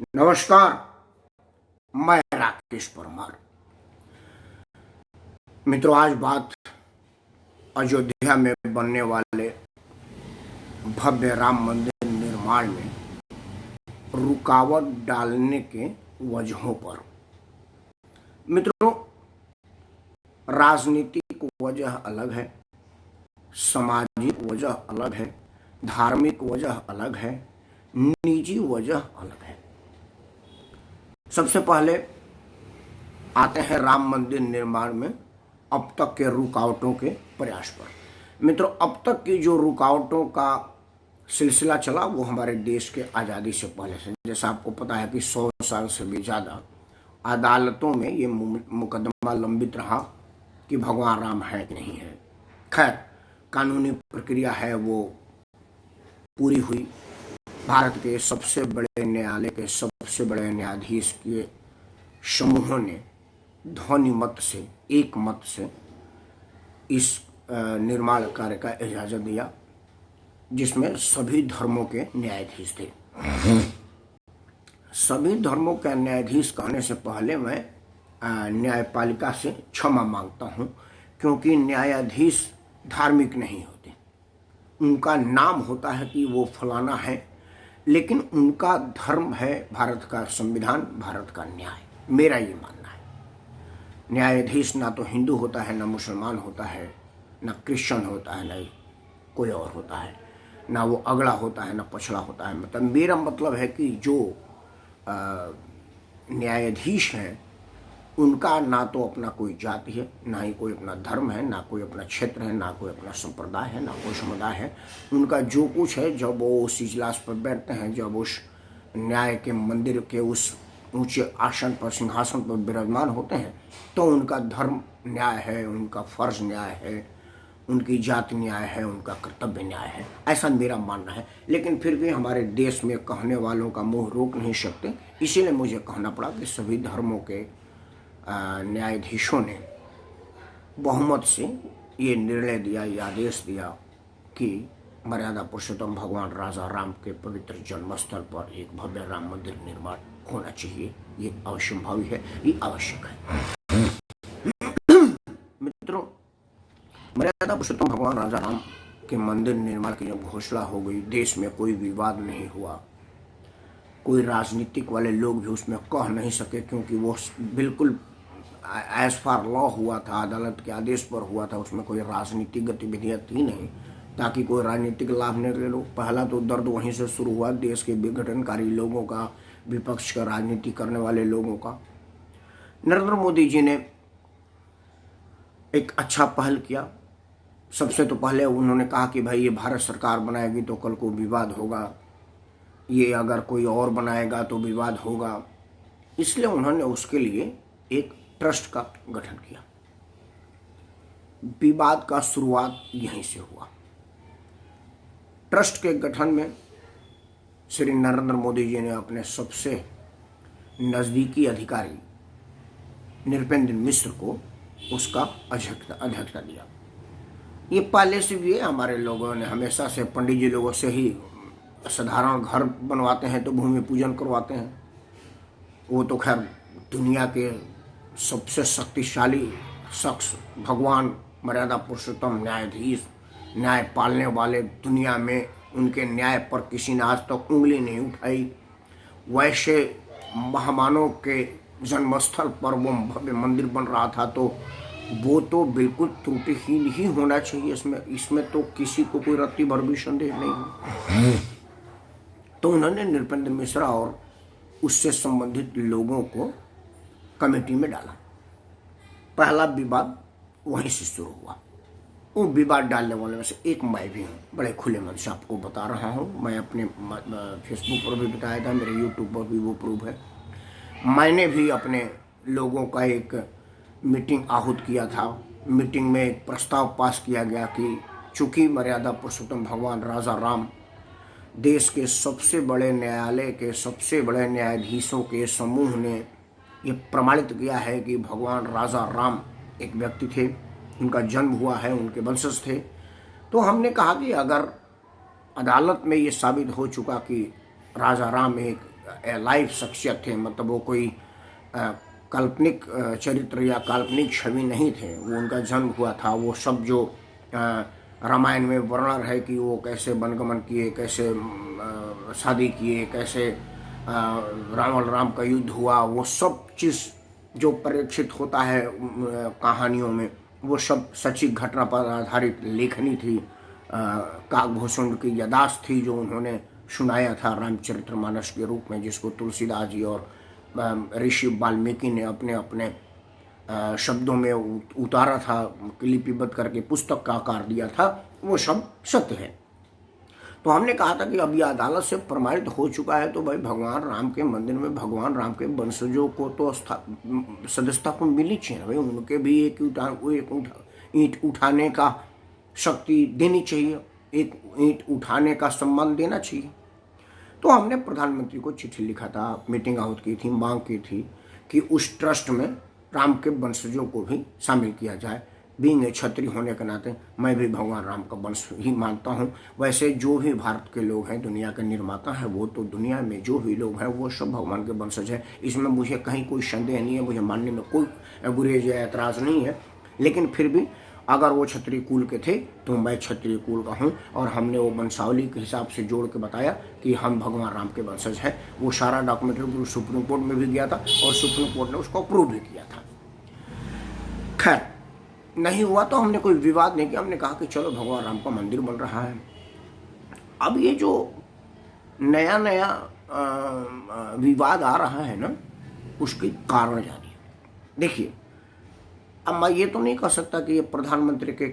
नमस्कार। मैं राकेश परमार। मित्रों, आज बात अयोध्या में बनने वाले भव्य राम मंदिर निर्माण में रुकावट डालने के वजहों पर। मित्रों, राजनीतिक वजह अलग है, सामाजिक वजह अलग है, धार्मिक वजह अलग है, निजी वजह अलग है। सबसे पहले आते हैं राम मंदिर निर्माण में अब तक के रुकावटों के प्रयास पर। मित्रों, अब तक की जो रुकावटों का सिलसिला चला वो हमारे देश के आज़ादी से पहले से, जैसा आपको पता है कि 100 साल से भी ज़्यादा अदालतों में ये मुकदमा लंबित रहा कि भगवान राम है कि नहीं है। खैर, कानूनी प्रक्रिया है वो पूरी हुई। भारत के सबसे बड़े न्यायालय के सबसे बड़े न्यायाधीश के समूहों ने ध्वनि मत से, एक मत से इस निर्माण कार्य का इजाज़त दिया, जिसमें सभी धर्मों के न्यायाधीश थे। सभी धर्मों के न्यायाधीश कहने से पहले मैं न्यायपालिका से क्षमा मांगता हूं, क्योंकि न्यायाधीश धार्मिक नहीं होते। उनका नाम होता है कि वो फलाना है, लेकिन उनका धर्म है भारत का संविधान, भारत का न्याय। मेरा ये मानना है। न्यायाधीश ना तो हिंदू होता है, ना मुसलमान होता है, ना क्रिश्चियन होता है, ना कोई और होता है, ना वो अगला होता है, ना पछड़ा होता है। मतलब मेरा मतलब है कि जो न्यायाधीश हैं उनका ना तो अपना कोई जाति है, ना ही कोई अपना धर्म है, ना कोई अपना क्षेत्र है, ना कोई अपना संप्रदाय है, ना कोई समुदाय है। उनका जो कुछ है, जब वो उस इजलास पर बैठते हैं, जब उस न्याय के मंदिर के उस ऊंचे आसन पर, सिंहासन पर विराजमान होते हैं, तो उनका धर्म न्याय है, उनका फर्ज न्याय है, उनकी जाति न्याय है, उनका कर्तव्य न्याय है। ऐसा मेरा मानना है। लेकिन फिर भी हमारे देश में कहने वालों का मुँह रोक नहीं सकते, इसीलिए मुझे कहना पड़ा कि सभी धर्मों के न्यायाधीशों ने बहुमत से ये निर्णय दिया, ये आदेश दिया कि मर्यादा पुरुषोत्तम भगवान राजा राम के पवित्र जन्मस्थल पर एक भव्य राम मंदिर निर्माण होना चाहिए। ये अवश्यंभावी है, ये आवश्यक है। मित्रों, मर्यादा पुरुषोत्तम भगवान राजा राम के मंदिर निर्माण की जब घोषणा हो गई, देश में कोई विवाद नहीं हुआ, कोई राजनीतिक वाले लोग भी उसमें कह नहीं सके, क्योंकि वो बिल्कुल एज फार लॉ हुआ था, अदालत के आदेश पर हुआ था। उसमें कोई राजनीतिक गतिविधियां थी नहीं, ताकि कोई राजनीतिक लाभ न ले लो। पहला तो दर्द वहीं से शुरू हुआ, देश के विघटनकारी लोगों का, विपक्ष का, राजनीति करने वाले लोगों का। नरेंद्र मोदी जी ने एक अच्छा पहल किया। सबसे तो पहले उन्होंने कहा कि भाई ये भारत सरकार बनाएगी तो कल को विवाद होगा, ये अगर कोई और बनाएगा तो विवाद होगा। इसलिए उन्होंने उसके लिए एक ट्रस्ट का गठन किया। विवाद का शुरुआत यहीं से हुआ। ट्रस्ट के गठन में श्री नरेंद्र मोदी जी ने अपने सबसे नज़दीकी अधिकारी नृपेंद्र मिश्र को उसका अध्यक्षता दिया। ये पहले से भी है, हमारे लोगों ने हमेशा से, पंडित जी लोगों से ही साधारण घर बनवाते हैं तो भूमि पूजन करवाते हैं। वो तो खैर दुनिया के सबसे शक्तिशाली शख्स भगवान मर्यादा पुरुषोत्तम न्यायाधीश, न्याय पालने वाले, दुनिया में उनके न्याय पर किसी ने आज तक उंगली नहीं उठाई। वैसे महामानव के जन्मस्थल पर वो भव्य मंदिर बन रहा था, तो वो तो बिल्कुल त्रुटिहीन ही होना चाहिए। इसमें तो किसी को कोई रत्ती भर भी संदेह नहीं। तो उन्होंने नृपेंद्र मिश्रा और उससे संबंधित लोगों को कमेटी में डाला। पहला विवाद वहीं से शुरू हुआ। वो विवाद डालने वाले में से एक मैं भी हूँ। बड़े खुले मन से आपको बता रहा हूँ। मैं अपने फेसबुक पर भी बताया था, मेरे यूट्यूब पर भी वो प्रूफ है। मैंने भी अपने लोगों का एक मीटिंग आहूत किया था। मीटिंग में एक प्रस्ताव पास किया गया कि चूँकि मर्यादा पुरुषोत्तम भगवान राजा राम देश के सबसे बड़े न्यायालय के सबसे बड़े न्यायाधीशों के समूह ने ये प्रमाणित किया है कि भगवान राजा राम एक व्यक्ति थे, उनका जन्म हुआ है, उनके वंशज थे। तो हमने कहा कि अगर अदालत में ये साबित हो चुका कि राजा राम एक लाइव शख्सियत थे, मतलब वो कोई काल्पनिक चरित्र या काल्पनिक छवि नहीं थे। वो उनका जन्म हुआ था, वो सब जो रामायण में वर्णन है कि वो कैसे वनगमन किए, कैसे शादी किए, कैसे रावण राम का युद्ध हुआ, वो सब चीज़ जो परिलक्षित होता है कहानियों में, वो सब सच्ची घटना पर आधारित लेखनी थी। काकभूषण की यादाश्त थी जो उन्होंने सुनाया था रामचरितमानस के रूप में, जिसको तुलसीदास जी और ऋषि वाल्मीकि ने अपने अपने शब्दों में उतारा था, लिपिबद्ध करके पुस्तक का आकार दिया था। वो सब सत्य है। तो हमने कहा था कि अब ये अदालत से प्रमाणित हो चुका है, तो भाई भगवान राम के मंदिर में भगवान राम के वंशजों को तो सदस्यता को मिली चाहिए भाई। उनके भी एक ईंट उठाने का शक्ति देनी चाहिए, एक ईंट उठाने का सम्मान देना चाहिए। तो हमने प्रधानमंत्री को चिट्ठी लिखा था, मीटिंग आउट की थी, मांग की थी कि उस ट्रस्ट में राम के वंशजों को भी शामिल किया जाए। बीइंग क्षत्रिय होने के नाते मैं भी भगवान राम का वंश ही मानता हूँ। वैसे जो भी भारत के लोग हैं, दुनिया के निर्माता हैं, वो तो दुनिया में जो भी लोग हैं वो सब भगवान के वंशज हैं। इसमें मुझे कहीं कोई संदेह नहीं है, मुझे मानने में कोई गुरेज या ऐतराज़ नहीं है। लेकिन फिर भी अगर वो क्षत्रिय कुल के थे तो मैं क्षत्रिय कुल का हूँ, और हमने वो वंशावली के हिसाब से जोड़ के बताया कि हम भगवान राम के वंशज हैं। वो सारा डॉक्यूमेंट्री सुप्रीम कोर्ट में भी गया था और सुप्रीम कोर्ट ने उसको अप्रूव भी किया था। खैर, नहीं हुआ तो हमने कोई विवाद नहीं किया, हमने कहा कि चलो भगवान राम का मंदिर बन रहा है। अब ये जो नया नया विवाद आ रहा है ना, उसके कारण जानिए। देखिए, अब मैं ये तो नहीं कह सकता कि ये प्रधानमंत्री के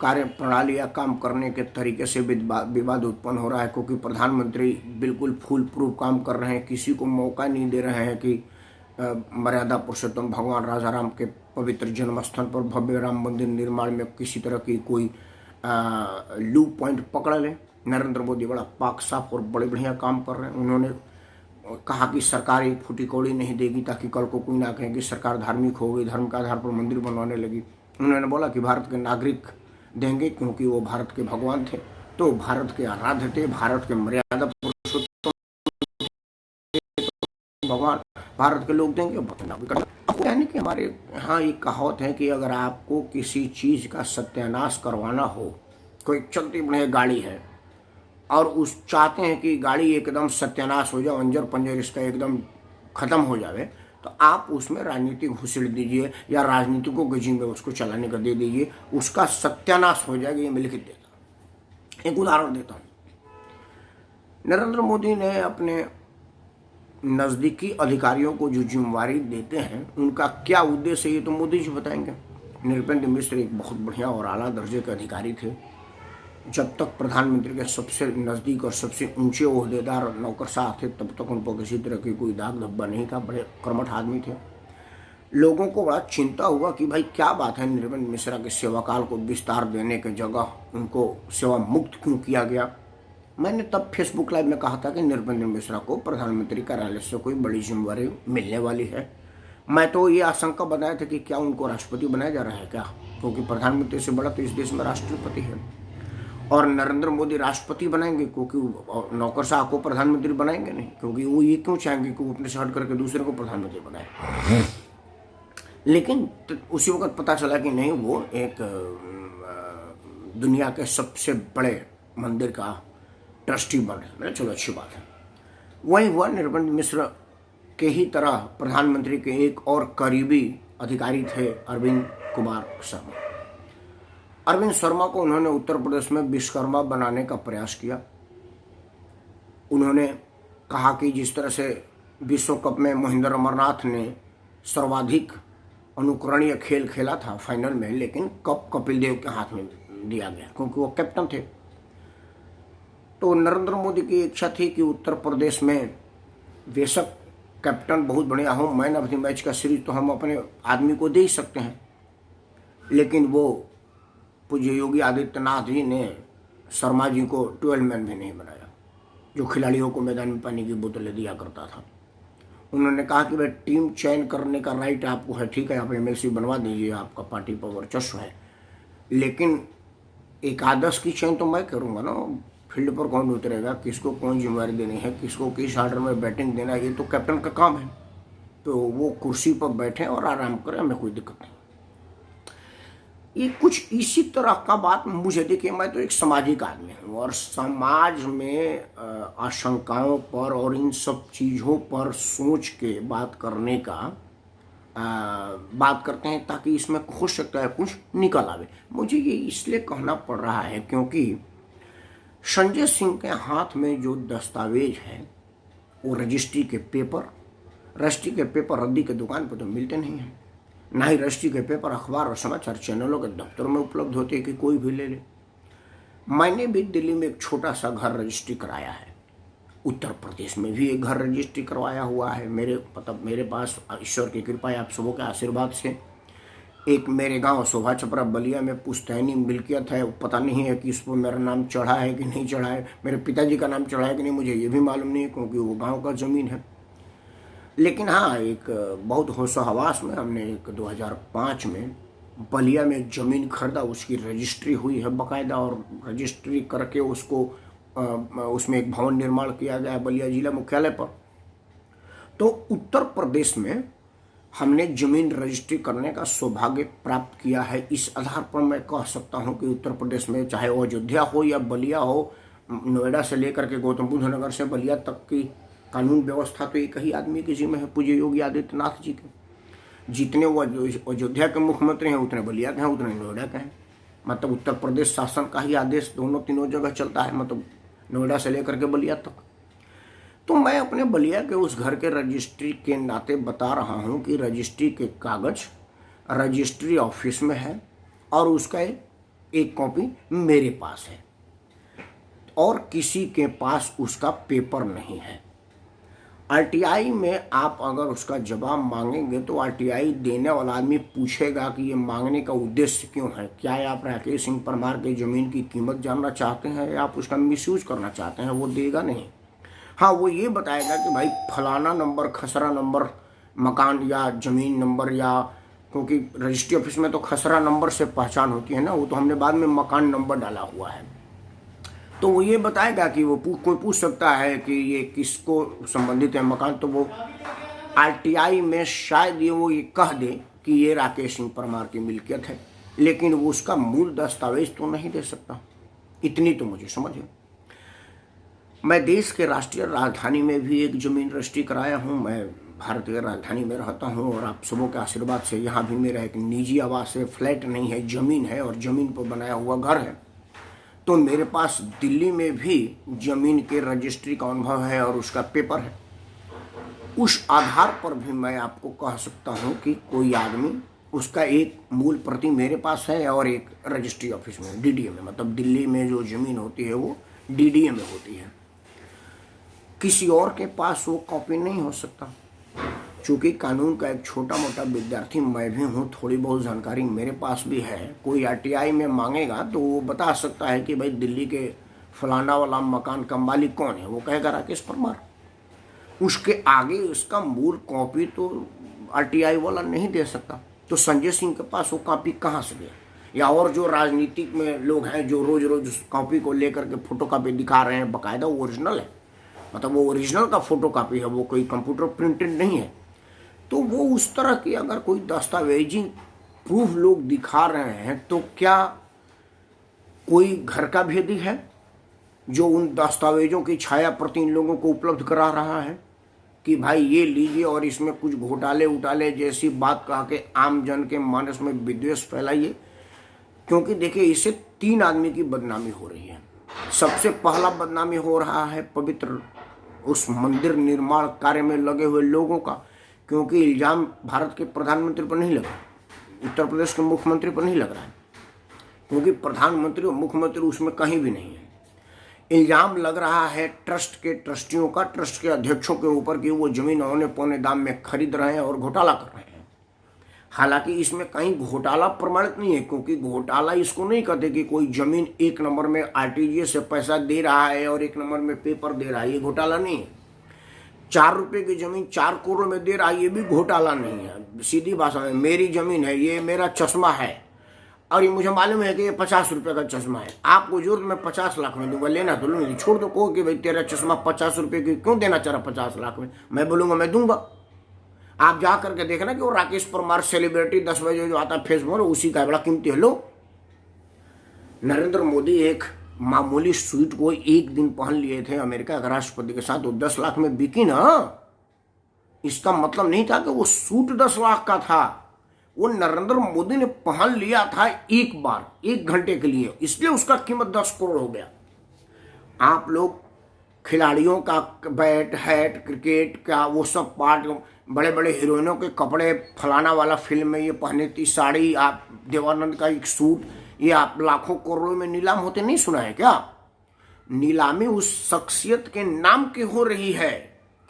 कार्य प्रणाली या काम करने के तरीके से विवाद उत्पन्न हो रहा है, क्योंकि प्रधानमंत्री बिल्कुल फुल प्रूफ काम कर रहे हैं, किसी को मौका नहीं दे रहे हैं कि मर्यादा पुरुषोत्तम भगवान राजा राम के पवित्र जन्म स्थल पर भव्य राम मंदिर निर्माण में किसी तरह की कोई लूप पॉइंट पकड़ ले। नरेंद्र मोदी बड़ा पाक साफ और बड़े बढ़िया काम कर रहे हैं। उन्होंने कहा कि सरकार एक फूटी कौड़ी नहीं देगी ताकि कल को कोई ना कहे कि सरकार धार्मिक हो गई, धर्म के आधार पर मंदिर बनवाने लगी। उन्होंने बोला कि भारत के नागरिक देंगे क्योंकि वो भारत के भगवान थे, तो भारत के आराध्य थे, भारत के मर्यादा पुरुषोत्तम भगवान भारत के लोग देंगे। यानी कि हमारे यहाँ एक कहावत है कि अगर आपको किसी चीज़ का सत्यानाश करवाना हो, कोई चलती बढ़िया गाड़ी है और उस चाहते हैं कि गाड़ी एकदम सत्यानाश हो जाए, अंजर पंजर इसका एकदम खत्म हो जाए, तो आप उसमें राजनीति घुसेड़ दीजिए या राजनीतिकों के जिम्मे उसको चलाने का दे दीजिए, उसका सत्यानाश हो जाएगा। ये मैं लिख देता हूँ। एक उदाहरण देता हूँ। नरेंद्र मोदी ने अपने नज़दीकी अधिकारियों को जो जिम्मेवारी देते हैं, उनका क्या उद्देश्य है ये तो मोदी जी बताएंगे। नृपेंद्र मिश्र एक बहुत बढ़िया और आला दर्जे के अधिकारी थे। जब तक प्रधानमंत्री के सबसे नज़दीक और सबसे ऊंचे ओहदेदार नौकरशाह थे, तब तक उन पर किसी तरह की कोई दाग धब्बा नहीं था। बड़े कर्मठ आदमी थे। लोगों को बड़ा चिंता हुआ कि भाई क्या बात है, नृपेंद्र मिश्रा के सेवाकाल को विस्तार देने के जगह उनको सेवा मुक्त क्यों किया गया। मैंने तब फेसबुक लाइव में कहा था कि नृपेंद्र मिश्रा को प्रधानमंत्री कार्यालय से कोई बड़ी जिम्मेवारी मिलने वाली है। मैं तो ये आशंका बनाया था कि क्या उनको राष्ट्रपति बनाया जा रहा है क्या, क्योंकि प्रधानमंत्री से बड़ा तो इस देश में राष्ट्रपति है, और नरेंद्र मोदी राष्ट्रपति बनाएंगे क्योंकि नौकरशाह को प्रधानमंत्री बनाएंगे नहीं, क्योंकि वो ये क्यों चाहेंगे कि वो अपने से हट करके दूसरे को प्रधानमंत्री बनाए। लेकिन उसी वक्त पता चला कि नहीं, वो एक दुनिया के सबसे बड़े मंदिर का ट्रस्टी बन रहे। मैंने चलो अच्छी बात है। वही हुआ, नृपेंद्र मिश्र के ही तरह प्रधानमंत्री के एक और करीबी अधिकारी थे अरविंद कुमार शर्मा। अरविंद शर्मा को उन्होंने उत्तर प्रदेश में विश्वकर्मा बनाने का प्रयास किया। उन्होंने कहा कि जिस तरह से विश्व कप में महेंद्र अमरनाथ ने सर्वाधिक अनुकरणीय खेल खेला था फाइनल में, लेकिन कप कपिल देव के हाथ में दिया गया क्योंकि वो कैप्टन थे। तो नरेंद्र मोदी की इच्छा थी कि उत्तर प्रदेश में बेशक कैप्टन बहुत बढ़िया हो, मैन ऑफ द मैच का सीरीज तो हम अपने आदमी को दे ही सकते हैं, लेकिन वो पूज्य योगी आदित्यनाथ जी ने शर्मा जी को 12 मैन भी नहीं बनाया, जो खिलाड़ियों को मैदान में पानी की बोतलें दिया करता था। उन्होंने कहा कि भाई टीम चयन करने का राइट आपको है, ठीक है आप एमएलसी बनवा दीजिए, आपका पार्टी पर वर्चस्व है, लेकिन एकादश की चयन तो मैं करूँगा ना, फील्ड पर कौन उतरेगा, किसको कौन जिम्मेदारी देनी है, किसको किस ऑर्डर में बैटिंग देना है, ये तो कैप्टन का काम है। तो वो कुर्सी पर बैठे और आराम करें, हमें कोई दिक्कत नहीं। ये कुछ इसी तरह का बात मुझे, देखिए मैं तो एक सामाजिक आदमी हूँ और समाज में आशंकाओं पर और इन सब चीज़ों पर सोच के बात करने का बात करते हैं ताकि इसमें हो सकता है कुछ निकल आवे। मुझे ये इसलिए कहना पड़ रहा है क्योंकि संजय सिंह के हाथ में जो दस्तावेज है वो रजिस्ट्री के पेपर रद्दी के दुकान पर तो मिलते नहीं हैं, ना ही रजिस्ट्री के पेपर अखबार और समाचार चैनलों के दफ्तरों में उपलब्ध होते हैं कि कोई भी ले ले। मैंने भी दिल्ली में एक छोटा सा घर रजिस्ट्री कराया है, उत्तर प्रदेश में भी एक घर रजिस्ट्री करवाया हुआ है। मेरे पास ईश्वर की कृपा है, आप सबों के आशीर्वाद से एक मेरे गांव शोभा छपरा बलिया में पुश्तैनी मिल्कियत है। पता नहीं है कि इस पर मेरा नाम चढ़ा है कि नहीं चढ़ा है, मेरे पिताजी का नाम चढ़ा है कि नहीं, मुझे ये भी मालूम नहीं है क्योंकि वो गांव का ज़मीन है। लेकिन हाँ, एक बहुत होशो हवास में हमने एक 2005 में बलिया में एक ज़मीन खरीदा, उसकी रजिस्ट्री हुई है बाकायदा, और रजिस्ट्री करके उसको उसमें एक भवन निर्माण किया गया बलिया जिला मुख्यालय पर। तो उत्तर प्रदेश में हमने ज़मीन रजिस्ट्री करने का सौभाग्य प्राप्त किया है। इस आधार पर मैं कह सकता हूं कि उत्तर प्रदेश में चाहे वो अयोध्या हो या बलिया हो, नोएडा से लेकर के गौतम बुद्ध नगर से बलिया तक की कानून व्यवस्था तो एक ही आदमी के जिम्मे है, पूज्य योगी आदित्यनाथ जी के। जितने वो अयोध्या के मुख्यमंत्री हैं उतने बलिया के हैं, उतने नोएडा के हैं। मतलब उत्तर प्रदेश शासन का ही आदेश तीनों जगह चलता है, मतलब नोएडा से लेकर के बलिया तक। तो मैं अपने बलिया के उस घर के रजिस्ट्री के नाते बता रहा हूं कि रजिस्ट्री के कागज रजिस्ट्री ऑफिस में है और उसका एक कॉपी मेरे पास है और किसी के पास उसका पेपर नहीं है। आरटीआई में आप अगर उसका जवाब मांगेंगे तो आरटीआई देने वाला आदमी पूछेगा कि ये मांगने का उद्देश्य क्यों है, क्या आप राकेश सिंह परमार के ज़मीन की कीमत जानना चाहते हैं या आप उसका मिसयूज करना चाहते हैं, वो देगा नहीं। हाँ, वो ये बताएगा कि भाई फलाना नंबर, खसरा नंबर मकान या ज़मीन नंबर, या क्योंकि रजिस्ट्री ऑफिस में तो खसरा नंबर से पहचान होती है ना, वो तो हमने बाद में मकान नंबर डाला हुआ है। तो वो ये बताएगा कि वो कोई पूछ सकता है कि ये किसको संबंधित है मकान, तो वो आरटीआई में शायद ये कह दे कि ये राकेश सिंह परमार की मिल्कियत है, लेकिन वो उसका मूल दस्तावेज तो नहीं दे सकता। इतनी तो मुझे समझ है। मैं देश के राष्ट्रीय राजधानी में भी एक ज़मीन रजिस्ट्री कराया हूँ। मैं भारतीय राजधानी में रहता हूँ और आप सबों के आशीर्वाद से यहाँ भी मेरा एक निजी आवास है, फ्लैट नहीं है, ज़मीन है और ज़मीन पर बनाया हुआ घर है। तो मेरे पास दिल्ली में भी ज़मीन के रजिस्ट्री का अनुभव है और उसका पेपर है। उस आधार पर भी मैं आपको कह सकता हूँ कि कोई आदमी, उसका एक मूल प्रति मेरे पास है और एक रजिस्ट्री ऑफिस में, डीडीए में, मतलब दिल्ली में जो ज़मीन होती है वो डीडीए में होती है। किसी और के पास वो कॉपी नहीं हो सकता। चूँकि कानून का एक छोटा मोटा विद्यार्थी मैं भी हूँ, थोड़ी बहुत जानकारी मेरे पास भी है। कोई आरटीआई में मांगेगा तो वो बता सकता है कि भाई दिल्ली के फलाना वाला मकान का मालिक कौन है, वो कहेगा राकेश परमार। उसके आगे उसका मूल कॉपी तो आरटीआई वाला नहीं दे सकता। तो संजय सिंह के पास वो कॉपी कहाँ से गया? या और जो राजनीतिक में लोग हैं जो रोज रोज उस कॉपी को लेकर के फोटो कॉपी दिखा रहे हैं, बाकायदा ओरिजिनल है, मतलब वो ओरिजिनल का फोटो कॉपी है, वो कोई कंप्यूटर प्रिंटेड नहीं है। तो वो उस तरह की अगर कोई दस्तावेजी प्रूफ लोग दिखा रहे हैं तो क्या कोई घर का भेदी है जो उन दस्तावेजों की छाया प्रति इन लोगों को उपलब्ध करा रहा है कि भाई ये लीजिए और इसमें कुछ घोटाले जैसी बात कह के आम जन के मानस में विद्वेष फैलाइए? क्योंकि देखिए, इससे 3 आदमी की बदनामी हो रही है। सबसे पहला बदनामी हो रहा है पवित्र उस मंदिर निर्माण कार्य में लगे हुए लोगों का, क्योंकि इल्ज़ाम भारत के प्रधानमंत्री पर नहीं लगा, उत्तर प्रदेश के मुख्यमंत्री पर नहीं लग रहा है, क्योंकि प्रधानमंत्री और मुख्यमंत्री उसमें कहीं भी नहीं है। इल्ज़ाम लग रहा है ट्रस्ट के ट्रस्टियों का, ट्रस्ट के अध्यक्षों के ऊपर कि वो ज़मीन औने पौने दाम में खरीद रहे हैं और घोटाला कर रहे हैं। हालांकि इसमें कहीं घोटाला प्रमाणित नहीं है, क्योंकि घोटाला इसको नहीं कहते कि कोई ज़मीन 1 नंबर में आरटीजीएस से पैसा दे रहा है और 1 नंबर में पेपर दे रहा है, ये घोटाला नहीं है। 4 रुपये की ज़मीन 4 करोड़ में दे रहा है, ये भी घोटाला नहीं है। सीधी भाषा में मेरी ज़मीन है, ये मेरा चश्मा है और ये मुझे मालूम है कि ये 50 रुपये का चश्मा है, आपको जरूरत मैं 50 लाख में दूंगा, लेना तो लो, नहीं छोड़ दो। कहो कि भाई तेरा चश्मा 50 रुपये की क्यों देना चाह रहा 50 लाख में, मैं बोलूंगा मैं दूंगा। आप जा करके देखना कि वो राकेश परमार सेलिब्रिटी 10 बजे जो आता है फेसबुक, उसी का बड़ा कीमती है। लो, नरेंद्र मोदी एक मामूली सूट को एक दिन पहन लिए थे अमेरिका के राष्ट्रपति के साथ, वो 10 लाख में बिकी ना। इसका मतलब नहीं था कि वो सूट 10 लाख का था, वो नरेंद्र मोदी ने पहन लिया था एक बार 1 घंटे के लिए, इसलिए उसका कीमत 10 करोड़ हो गया। आप लोग खिलाड़ियों का बैट, हैट, क्रिकेट का वो सब पार्ट, बड़े बड़े हीरोइनों के कपड़े, फलाना वाला फिल्म में ये पहने थी साड़ी, आप देवानंद का एक सूट, ये आप लाखों करोड़ों में नीलाम होते नहीं सुना है क्या? नीलामी उस शख्सियत के नाम की हो रही है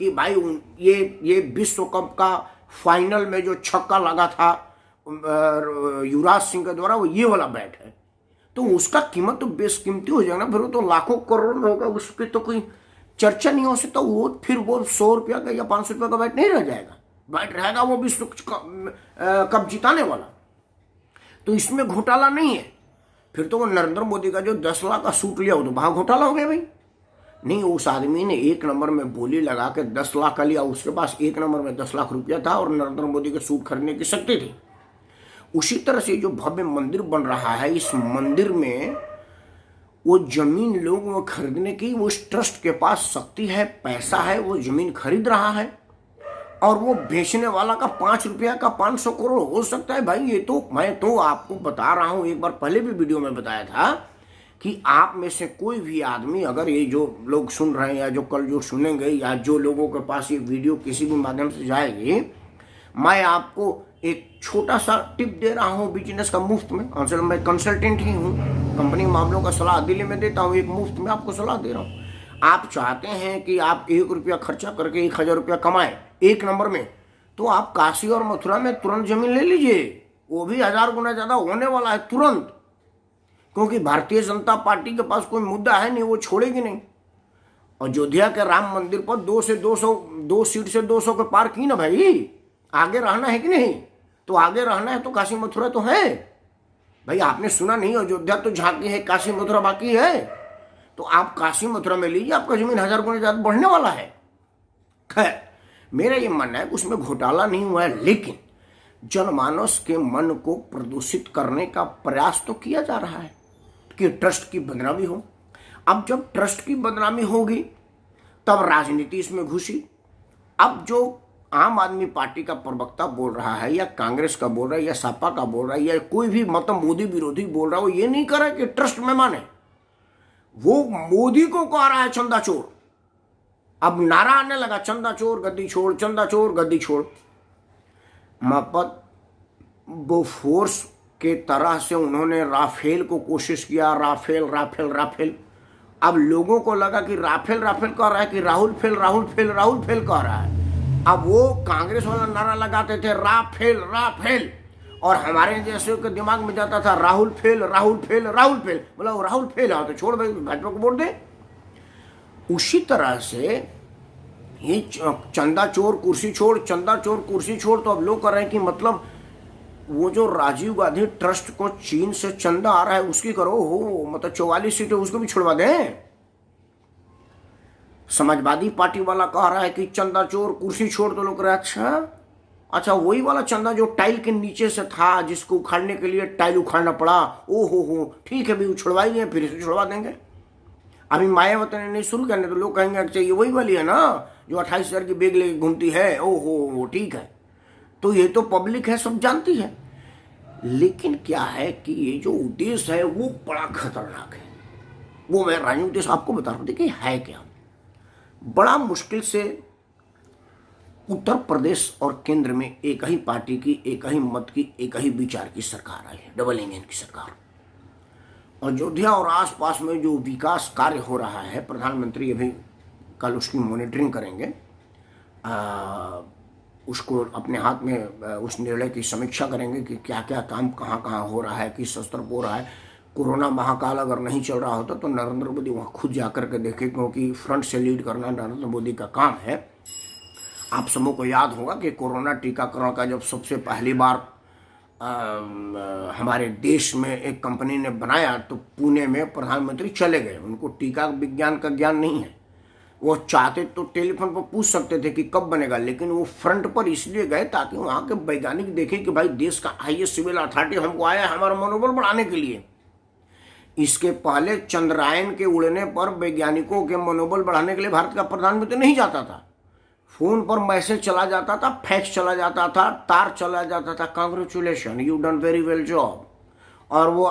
कि भाई ये विश्व कप का फाइनल में जो छक्का लगा था युवराज सिंह के द्वारा, वो ये वाला बैट है, तो उसका कीमत तो बेशकीमती हो जाएगा ना, फिर वो तो लाखों करोड़ में होगा, उस पर तो कोई चर्चा नहीं हो सकता। वो फिर वो 100 रुपया का या 500 रुपया का बैट नहीं रह जाएगा, बैट रहेगा वो विश्व कप जिताने वाला। तो इसमें घोटाला नहीं है। फिर तो वो नरेंद्र मोदी का जो 10 लाख का सूट लिया, वो तो वहां घोटाला हो गया भाई। नहीं, उस आदमी ने 1 नंबर में बोली लगा के 10 लाख का लिया, उसके पास 1 नंबर में 10 लाख रुपया था और नरेंद्र मोदी के सूट खरीदने की शक्ति थी। उसी तरह से जो भव्य मंदिर बन रहा है, इस मंदिर में वो जमीन लोगों को खरीदने की उस ट्रस्ट के पास शक्ति है, पैसा है, वो जमीन खरीद रहा है, और वो बेचने वाला का 5 रुपया का 500 करोड़ हो सकता है भाई। ये तो मैं तो आपको बता रहा हूं, एक बार पहले भी वीडियो में बताया था कि आप में से कोई भी आदमी, अगर ये जो लोग सुन रहे हैं या जो कल जो सुनेंगे या जो लोगों के पास ये वीडियो किसी भी माध्यम से जाएगी, मैं आपको एक छोटा सा टिप दे रहा हूं बिजनेस का, मुफ्त में। असल मैं कंसल्टेंट ही हूं, कंपनी मामलों का सलाह दिल्ली में देता हूं, एक मुफ्त में आपको सलाह दे रहा हूं। आप चाहते हैं कि आप 1 रुपया खर्चा करके 1000 रुपया कमाए 1 नंबर में, तो आप काशी और मथुरा में तुरंत जमीन ले लीजिए, वो भी 1000 गुना ज्यादा होने वाला है तुरंत, क्योंकि भारतीय जनता पार्टी के पास कोई मुद्दा है नहीं, वो छोड़ेगी नहीं। अयोध्या के राम मंदिर पर 2 सीट से 200 के पार की ना भाई, आगे रहना है कि नहीं? तो आगे रहना है तो काशी मथुरा तो है भाई। आपने सुना नहीं, अयोध्या तो झांकी है, काशी मथुरा बाकी है। तो आप काशी मथुरा में लीजिए, आपका जमीन 1000 गुना ज्यादा बढ़ने वाला है। खैर, मेरा ये मानना है कि उसमें घोटाला नहीं हुआ है, लेकिन जनमानस के मन को प्रदूषित करने का प्रयास तो किया जा रहा है कि ट्रस्ट की बदनामी हो। अब जब ट्रस्ट की बदनामी होगी तब राजनीति इसमें घुसी। अब जो आम आदमी पार्टी का प्रवक्ता बोल रहा है या कांग्रेस का बोल रहा है या सपा का बोल रहा है या कोई भी मतलब मोदी विरोधी बोल रहा है, वो ये नहीं कर रहा है कि ट्रस्ट में माने, वो मोदी को कह रहा है चंदा चोर। अब नारा आने लगा, चंदा चोर गद्दी छोड़, चंदा चोर गद्दी छोड़। मपत बोफोर्स के तरह से उन्होंने राफेल को कोशिश किया, राफेल राफेल राफेल। अब लोगों को लगा कि राफेल राफेल कह रहा है कि Rahul fail Rahul fail Rahul fail कह रहा है। अब वो कांग्रेस वाला नारा लगाते थे राफेल राफेल, और हमारे जैसे के दिमाग में जाता था Rahul fail Rahul fail Rahul fail. बोला राहुल फेल है तो छोड़ भाई, भाजपा को वोट दे। उसी तरह से ये चंदा चोर कुर्सी छोड़, चंदा चोर कुर्सी छोड़, तो अब लोग कर रहे हैं कि मतलब वो जो राजीव गांधी ट्रस्ट को चीन से चंदा आ रहा है उसकी करो हो, मतलब 44 सीटें उसको भी छुड़वा दें। समाजवादी पार्टी वाला कह रहा है कि चंदा चोर कुर्सी छोड़, तो लोग रहे अच्छा वही वाला चंदा जो टाइल के नीचे से था, जिसको उखाड़ने के लिए टाइल उखाड़ना पड़ा, ओ हो ठीक है भी छुड़वाई गए, फिर इसे छुड़वा देंगे। अभी मायावती ने नहीं शुरू करने तो लोग कहेंगे अच्छा ये वही वाली है ना जो 28,000 की बैग लेके घूमती है, ओ हो ठीक है। तो ये तो पब्लिक है, सब जानती है। लेकिन क्या है कि ये जो उद्देश्य है वो बड़ा खतरनाक है। वो मैं राजनीतिक उद्देश्य आपको बता रहा हूँ, देखिए है क्या। बड़ा मुश्किल से उत्तर प्रदेश और केंद्र में एक ही पार्टी की, एक ही मत की, एक ही विचार की सरकार आई है, डबल इंजन की सरकार। अयोध्या और आसपास में जो विकास कार्य हो रहा है, प्रधानमंत्री अभी कल उसकी मॉनिटरिंग करेंगे, उसको अपने हाथ में उस निर्णय की समीक्षा करेंगे कि क्या क्या काम कहाँ कहाँ हो रहा है, किस स्तर पर हो रहा है। कोरोना महाकाल अगर नहीं चल रहा होता तो नरेंद्र मोदी वहाँ खुद जाकर के देखे, क्योंकि फ्रंट से लीड करना नरेंद्र मोदी का काम है। आप सबों को याद होगा कि कोरोना टीकाकरण का जब सबसे पहली बार हमारे देश में एक कंपनी ने बनाया तो पुणे में प्रधानमंत्री चले गए। उनको टीका विज्ञान का ज्ञान नहीं है। वो चाहते तो टेलीफोन पर पूछ सकते थे कि कब बनेगा, लेकिन वो फ्रंट पर इसलिए गए ताकि वहाँ के वैज्ञानिक देखें कि भाई देश का हाईएस्ट सिविल अथॉरिटी हमको आया है हमारा मनोबल बढ़ाने के लिए। इसके पहले चंद्रयान के उड़ने पर वैज्ञानिकों के मनोबल बढ़ाने के लिए भारत का प्रधानमंत्री नहीं जाता था। फोन पर मैसेज चला जाता था, फैक्स चला जाता था, तार चला जाता था, congratulation you done very well job, और वो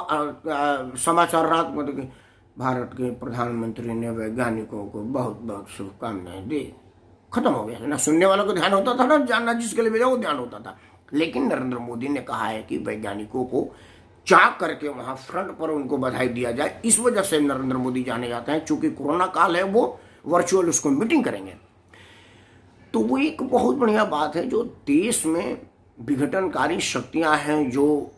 समाचार रात को देखे भारत के प्रधानमंत्री ने वैज्ञानिकों को बहुत बहुत शुभकामनाएं दी, खत्म हो गया। ना सुनने वालों को ध्यान होता था, ना जानना जिसके लिए भेजा वो ध्यान होता था। लेकिन नरेंद्र मोदी ने कहा है कि वैज्ञानिकों को जा करके वहां फ्रंट पर उनको बधाई दिया जाए। इस वजह से नरेंद्र मोदी जाने जाते हैं, चूंकि कोरोना काल है, वो वर्चुअल उसको मीटिंग करेंगे। तो वो एक बहुत बढ़िया बात है। जो देश में विघटनकारी शक्तियां हैं, जो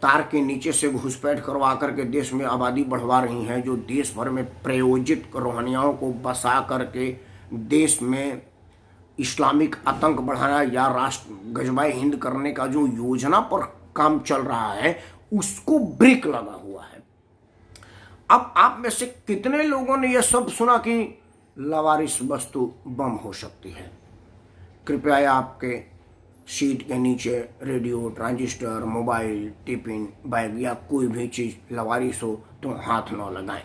तार के नीचे से घुसपैठ करवा करके देश में आबादी बढ़वा रही हैं, जो देश भर में प्रायोजित रोहनियाओं को बसा करके देश में इस्लामिक आतंक बढ़ाना या राष्ट्र गजबाए हिंद करने का जो योजना पर काम चल रहा है, उसको ब्रेक लगा हुआ है। अब आप में से कितने लोगों ने यह सब सुना कि लावारिस वस्तु बम हो सकती है? कृपया आपके सीट के नीचे radio, transistor, mobile, tiffin bag या कोई भी चीज़ लावारिस हो तो हाथ न लगाएं।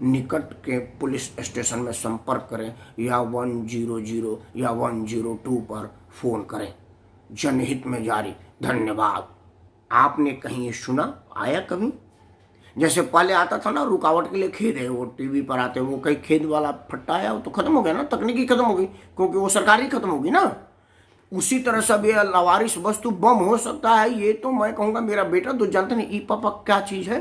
निकट के पुलिस स्टेशन में संपर्क करें या 100 या 102 पर फ़ोन करें। जनहित में जारी। धन्यवाद। आपने कहीं ये सुना? आया कभी? जैसे पहले आता था ना, रुकावट के लिए खेद है, वो टीवी पर आते, वो कहीं खेद वाला फट्टा आया, वो तो खत्म हो गया ना, तकनीकी खत्म हो गई, क्योंकि वो सरकारी खत्म होगी ना। उसी तरह से ये लावारिस वस्तु बम हो सकता है। ये तो मैं कहूँगा, मेरा बेटा तो जानते नहीं ई पापा क्या चीज़ है,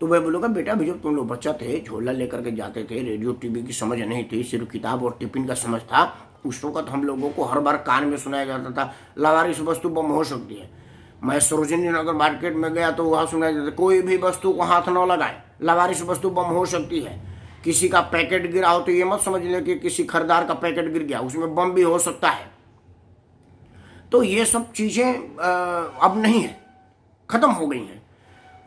तो मैं बोलूँगा बेटा भी जब तुम लोग बच्चा थे, झोला लेकर के जाते थे, रेडियो टीवी की समझ नहीं थी, सिर्फ किताब और टिफिन का समझ था, उस वक्त हम लोगों को हर बार कान में सुनाया जाता था लावारिस वस्तु बम हो सकती है। मैं सरोजिनी नगर मार्केट में गया तो वहाँ सुनाया जाता, कोई भी वस्तु को हाथ न लगाए, लावारिस वस्तु बम हो सकती है। किसी का पैकेट गिरा हो तो ये मत समझ लें कि किसी खरीदार का पैकेट गिर गया, उसमें बम भी हो सकता है। तो ये सब चीज़ें अब नहीं है, खत्म हो गई हैं।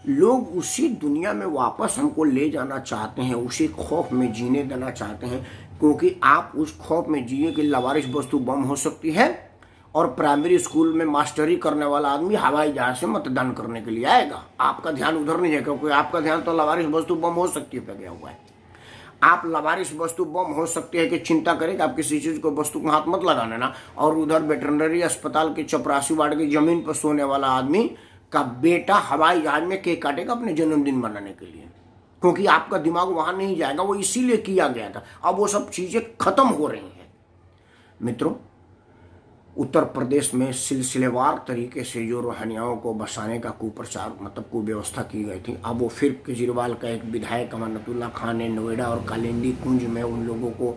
लोग उसी दुनिया में वापस हमको ले जाना चाहते हैं, उसी खौफ में जीने देना चाहते हैं, क्योंकि आप उस खौफ में जिए कि लावारिस वस्तु बम हो सकती है, और प्राइमरी स्कूल में मास्टरी करने वाला आदमी हवाई जहाज से मतदान करने के लिए आएगा। आपका ध्यान उधर नहीं है, क्योंकि आपका ध्यान तो लावारिस वस्तु बम हो सकती है पे गया हुआ है। आप लावारिस वस्तु बम हो सकती है कि चिंता करें कि आप किसी चीज़ को वस्तु को हाथ मत लगाने ना, और उधर वेटरनरी अस्पताल के चपरासी वार्ड की जमीन पर सोने वाला आदमी का बेटा हवाई जहाज में केक काटेगा अपने जन्मदिन मनाने के लिए, क्योंकि आपका दिमाग वहां नहीं जाएगा। वो इसीलिए किया गया था। अब वो सब चीज़ें खत्म हो रही हैं। मित्रों, उत्तर प्रदेश में सिलसिलेवार तरीके से जो रोहनियाओं को बसाने का कुप्रचार मतलब कुव्यवस्था की गई थी, अब वो फिर केजरीवाल का एक विधायक अमानतुल्लाह खान ने नोएडा और कालिंदी कुंज में उन लोगों को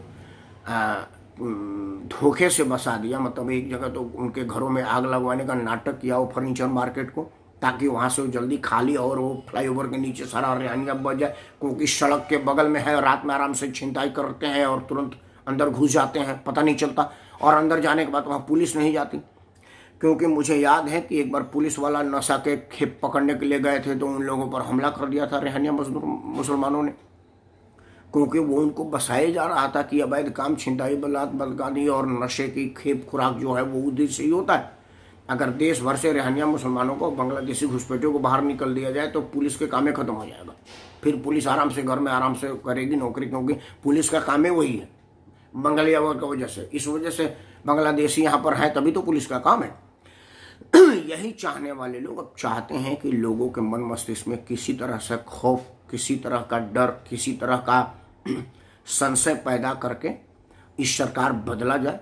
धोखे से बसा दिया। मतलब एक जगह तो उनके घरों में आग लगवाने का नाटक किया, वो फर्नीचर मार्केट को, ताकि वहाँ से वो जल्दी खाली और वो फ्लाईओवर के नीचे सारा रेहनिया बच जाए, क्योंकि सड़क के बगल में है। रात में आराम से छिनताई करते हैं और तुरंत अंदर घुस जाते हैं, पता नहीं चलता। और अंदर जाने के बाद वहाँ पुलिस नहीं जाती, क्योंकि मुझे याद है कि एक बार पुलिस वाला नशा के खेप पकड़ने के लिए गए थे तो उन लोगों पर हमला कर दिया था रेहनिया मुसलमानों ने, क्योंकि वो उनको बसाया जा रहा था कि अवैध काम, छिनताई, बलात्कार और नशे की खेप खुराक जो है वो उधर से ही होता है। अगर देश भर से रेहनिया मुसलमानों को, बांग्लादेशी घुसपैठियों को बाहर निकल दिया जाए तो पुलिस के काम खत्म हो जाएगा। फिर पुलिस आराम से घर में आराम से करेगी नौकरी, क्योंकि पुलिस का काम वही है बंगालियों की वजह से। इस वजह से बांग्लादेशी यहाँ पर है, तभी तो पुलिस का काम है। यही चाहने वाले लोग अब चाहते हैं कि लोगों के मन मस्तिष्क में किसी तरह से खौफ, किसी तरह का डर, किसी तरह का संशय पैदा करके इस सरकार बदला जाए,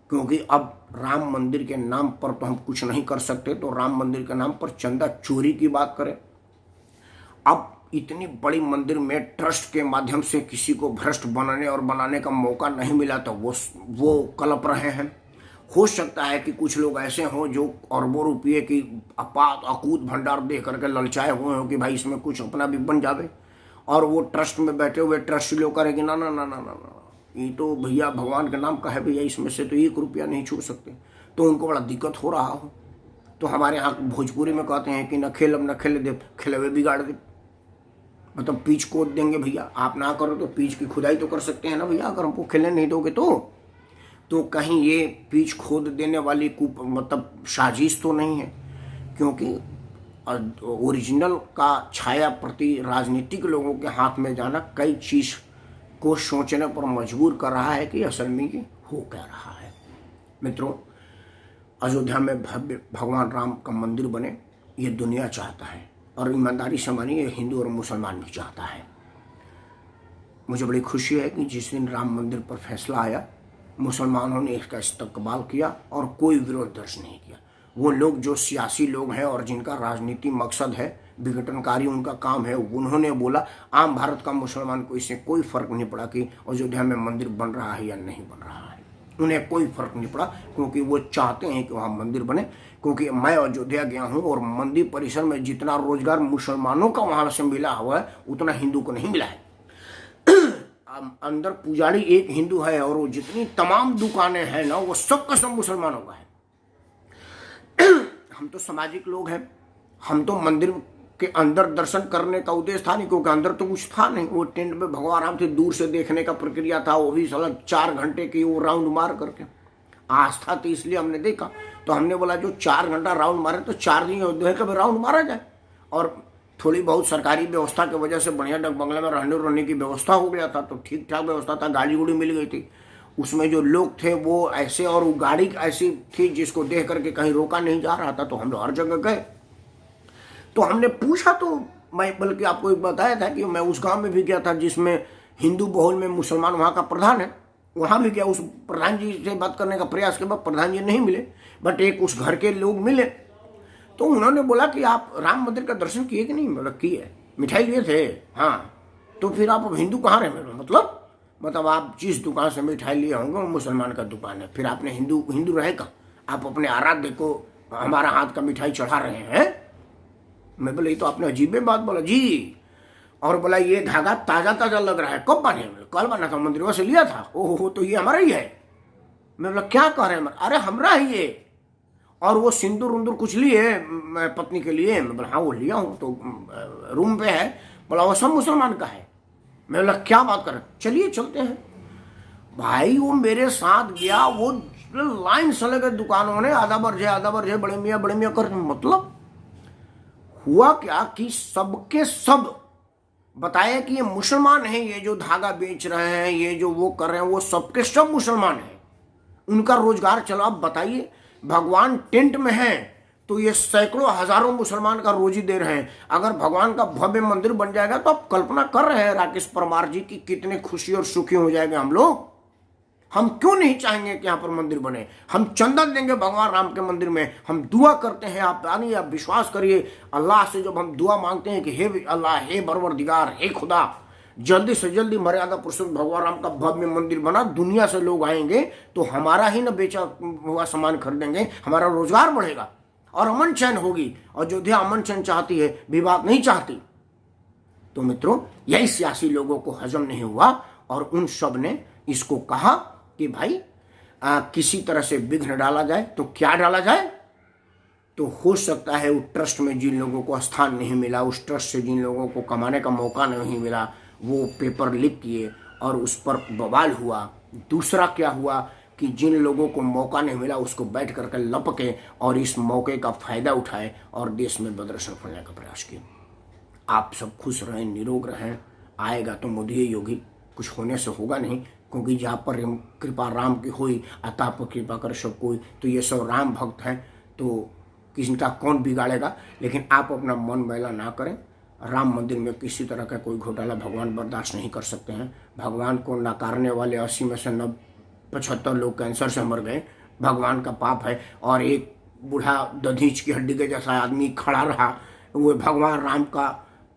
क्योंकि अब राम मंदिर के नाम पर तो हम कुछ नहीं कर सकते, तो राम मंदिर के नाम पर चंदा चोरी की बात करें। अब इतनी बड़ी मंदिर में ट्रस्ट के माध्यम से किसी को भ्रष्ट बनाने का मौका नहीं मिला, तो वो कलप रहे हैं। हो सकता है कि कुछ लोग ऐसे हों जो अरबों रुपये की अकूत भंडार दे करके ललचाए हुए हों कि भाई इसमें कुछ अपना भी बन जावे, और वो ट्रस्ट में बैठे हुए ट्रस्ट लोग करेंगे ना ना ना ना ना ना, ये तो भैया भगवान के नाम का है भैया, इसमें से तो 1 रुपया नहीं छू सकते, तो उनको बड़ा दिक्कत हो रहा हो। तो हमारे यहाँ भोजपुरी में कहते हैं कि न खेल अब न खेले दे, खेलवे बिगाड़ दे। मतलब पीच खोद देंगे भैया, आप ना करो तो पीच की खुदाई तो कर सकते हैं ना भैया, अगर हमको खेलने नहीं दोगे तो कहीं ये पीच खोद देने वाली मतलब साजिश तो नहीं है? क्योंकि ओरिजिनल का छाया प्रति राजनीतिक लोगों के हाथ में जाना कई चीज को सोचने पर मजबूर कर रहा है कि असल में ये हो क्या रहा है। मित्रों, अयोध्या में भव्य भगवान राम का मंदिर बने, ये दुनिया चाहता है, और ईमानदारी से मानिए हिंदू और मुसलमान भी चाहता है। मुझे बड़ी खुशी है कि जिस दिन राम मंदिर पर फैसला आया, मुसलमानों ने इसका इस्तकबाल किया और कोई विरोध दर्ज नहीं किया। वो लोग जो सियासी लोग हैं और जिनका राजनीति मकसद है, विघटनकारी उनका काम है, उन्होंने बोला आम भारत का मुसलमान को इससे कोई फर्क नहीं पड़ा कि अयोध्या में मंदिर बन रहा है या नहीं बन रहा है। उन्हें कोई फर्क नहीं पड़ा, क्योंकि वो चाहते हैं कि वहाँ मंदिर बने। क्योंकि मैं अयोध्या गया हूँ और मंदिर परिसर में जितना रोजगार मुसलमानों का वहाँ से मिला हुआ है उतना हिंदू को नहीं मिला है। अंदर पुजारी एक हिंदू है और वो जितनी तमाम दुकानें हैं ना, वो सब का सब मुसलमानों का है। हम तो सामाजिक लोग हैं, हम तो मंदिर के अंदर दर्शन करने का उद्देश्य था नहीं, क्योंकि अंदर तो कुछ था नहीं। वो टेंट में भगवान राम थे दूर से देखने का प्रक्रिया था, वो भी साला 4 घंटे की वो राउंड मार करके। आस्था थी इसलिए हमने देखा, तो हमने बोला जो 4 घंटा राउंड मारे तो 4 दिन अयोध्या का भी राउंड मारा जाए। और थोड़ी बहुत सरकारी व्यवस्था की वजह से बढ़िया डक बंगले में रहने की व्यवस्था हो गया था, तो ठीक ठाक व्यवस्था था, गाड़ी गुड़ी मिल गई थी। उसमें जो लोग थे वो ऐसे, और वो गाड़ी ऐसी थी जिसको देख करके कहीं रोका नहीं जा रहा था, तो हम लोग हर जगह गए। तो हमने पूछा, तो मैं बल्कि आपको एक बताया था कि मैं उस गांव में भी गया था जिसमें हिंदू बहुल में मुसलमान वहाँ का प्रधान है, वहाँ भी गया। उस प्रधान जी से बात करने का प्रयास के बाद प्रधान जी नहीं मिले, बट एक उस घर के लोग मिले। तो उन्होंने बोला कि आप राम मंदिर का दर्शन किए कि नहीं? मतलब किए, मिठाई लिए थे। हाँ, तो फिर आप हिंदू कहाँ रहे? मतलब आप जिस दुकान से मिठाई लिए होंगे वो मुसलमान का दुकान है, फिर आपने हिंदू रहे कहाँ? आप अपने आराध्य को हमारा हाथ का मिठाई चढ़ा रहे हैं। मैं बोला ये तो आपने अजीब बात बोला जी। और बोला ये धागा ताजा ताजा लग रहा है, कब बने? कल बना था, मंदिर से लिया था। ओहो, तो ये हमारा ही है। मैं बोला क्या कह रहे हैं? अरे हमरा ही ये। और वो सिंदूर उंदूर कुछ लिए पत्नी के लिए? मैं बोला हाँ वो लिया हूँ, तो रूम पे है। बोला वो सब मुसलमान का है। मैं बोला क्या बात कर रहे, चलिए चलते हैं। भाई वो मेरे साथ गया, वो लाइन से लगे दुकानों ने, आधा बरजे बड़े मियाँ कर। मतलब हुआ क्या कि सबके सब बताया कि ये मुसलमान हैं, ये जो धागा बेच रहे हैं, ये जो वो कर रहे हैं, वो सबके सब मुसलमान हैं, उनका रोजगार चला। अब बताइए, भगवान टेंट में है तो ये सैकड़ों हजारों मुसलमान का रोजी दे रहे हैं। अगर भगवान का भव्य मंदिर बन जाएगा तो आप कल्पना कर रहे हैं राकेश परमार जी की कितने खुशी और सुखी हो जाएंगे हम लोग। हम क्यों नहीं चाहेंगे कि यहाँ पर मंदिर बने? हम चंदा देंगे भगवान राम के मंदिर में, हम दुआ करते हैं। आप जानिए, आप विश्वास करिए, अल्लाह से जब हम दुआ मांगते हैं कि हे अल्लाह, हे परवरदिगार, हे खुदा, जल्दी से जल्दी मर्यादा पुरुषोत्तम भगवान राम का भव्य मंदिर बना, दुनिया से लोग आएंगे तो हमारा ही न बेचा हुआ सामान खरीदेंगे, हमारा रोजगार बढ़ेगा और अमन चैन होगी। अयोध्या अमन चैन चाहती है, विवाद नहीं चाहती। तो मित्रों, यही सियासी लोगों को हजम नहीं हुआ और उन सब ने इसको कहा कि भाई किसी तरह से विघ्न डाला जाए। तो क्या डाला जाए? तो हो सकता है उस ट्रस्ट में जिन लोगों को स्थान नहीं मिला, उस ट्रस्ट से जिन लोगों को कमाने का मौका नहीं मिला, वो पेपर लीक किए और उस पर बवाल हुआ। दूसरा क्या हुआ कि जिन लोगों को मौका नहीं मिला उसको बैठ करके लपके और इस मौके का फायदा उठाए और देश में बदरसन फैलाने का प्रयास किया। आप सब खुश रहें, निरोग रहें। आएगा तो मोदी योगी, कुछ होने से होगा नहीं, क्योंकि जहाँ पर कृपा राम की हुई, अतः पर कृपा कर सब कोई। तो ये सब राम भक्त हैं, तो किसी का कौन बिगाड़ेगा? लेकिन आप अपना मन मैला ना करें। राम मंदिर में किसी तरह का कोई घोटाला भगवान बर्दाश्त नहीं कर सकते हैं। भगवान को नकारने वाले 80 में से 75 लोग कैंसर से मर गए। भगवान का पाप है। और एक बूढ़ा दधीच की हड्डी के जैसा आदमी खड़ा रहा, वो भगवान राम का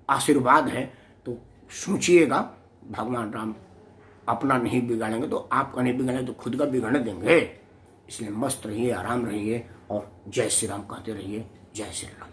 आशीर्वाद है। तो सोचिएगा, भगवान राम अपना नहीं बिगाड़ेंगे तो आपका नहीं बिगाड़ेंगे तो खुद का बिगाड़ने देंगे। इसलिए मस्त रहिए, आराम रहिए और जय श्री राम कहते रहिए। जय श्री राम।